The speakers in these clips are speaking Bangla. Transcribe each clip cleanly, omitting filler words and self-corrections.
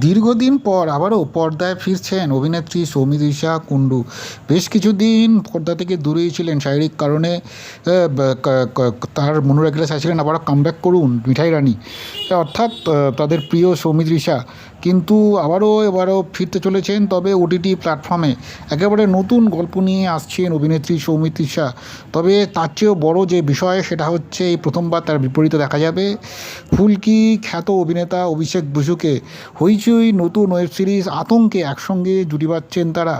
দীর্ঘদিন পর আবারও পর্দায় ফিরছেন অভিনেত্রী সৌমিত্রিষা কুণ্ডু। বেশ কিছুদিন পর্দা থেকে দূরেই ছিলেন শারীরিক কারণে। তার মনোরেগুলার চাইছিলেন আবারও কামব্যাক করুন মিঠাই রানী, অর্থাৎ তাদের প্রিয় সৌমিত্রিষা। কিন্তু এবারও ফিরতে চলেছেন, তবে ওটিটি প্ল্যাটফর্মে একেবারে নতুন গল্প নিয়ে আসছেন অভিনেত্রী সৌমিত্রিষা। তবে তার চেয়েও বড় যে বিষয় সেটা হচ্ছে এই প্রথমবার তার বিপরীতে দেখা যাবে ফুলকি খ্যাত অভিনেতা অভিষেক বসুকে। হইচই নতুন ওয়েব সিরিজ আতঙ্কে একসঙ্গে জুটি বাঁধছেন তারা।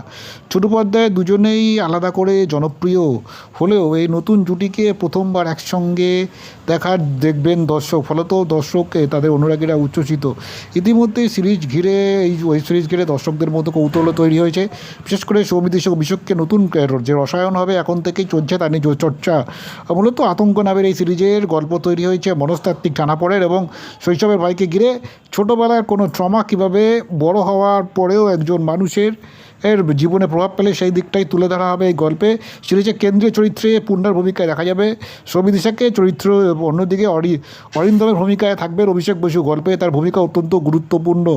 ছোটো পর্দায় দুজনেই আলাদা করে জনপ্রিয় হলেও এই নতুন জুটিকে প্রথমবার একসঙ্গে দেখবেন দর্শক, ফলত দর্শককে তাদের অনুরাগীরা উচ্ছ্বসিত। ইতিমধ্যেই এই ওয়েব সিরিজ ঘিরে দর্শকদের মতো কৌতূহল তৈরি হয়েছে। বিশেষ করে সৌমিত্রিষা অভিষেককে নতুন যে রসায়ন হবে এখন থেকেই চলছে তা নিয়ে চর্চা। মূলত আতঙ্ক নামের এই সিরিজের গল্প তৈরি হয়েছে মনস্তাত্ত্বিক টানাপোড়েন এবং শৈশবের ভাইকে ঘিরে ছোটোবেলার কোনো ট্রমা কীভাবে বড় হওয়ার পরেও একজন মানুষের জীবনে প্রভাব পেলে সেই দিকটাই তুলে ধরা হবে এই গল্পে। সিরিজের কেন্দ্রীয় চরিত্রে পূর্ণার ভূমিকায় দেখা যাবে সৌমিত্রিষাকে চরিত্র, অন্যদিকে অরিন্দমের ভূমিকায় থাকবেন অভিষেক বসু। গল্পে তার ভূমিকা অত্যন্ত গুরুত্বপূর্ণ।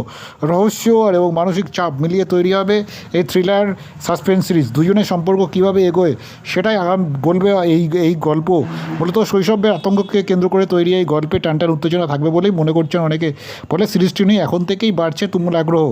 রহস্য এবং মানসিক চাপ মিলিয়ে তৈরি হবে এই থ্রিলার সাসপেন্স সিরিজ। দুজনের সম্পর্ক কীভাবে এগোয় সেটাই বলবে এই গল্প। মূলত শৈশবের আতঙ্ককে কেন্দ্র করে তৈরি এই গল্পে টানটান উত্তেজনা থাকবে বলেই মনে করছেন অনেকে। ফলে সিরিজটি নিয়ে এখন থেকেই বাড়ছে তুমুল আগ্রহ।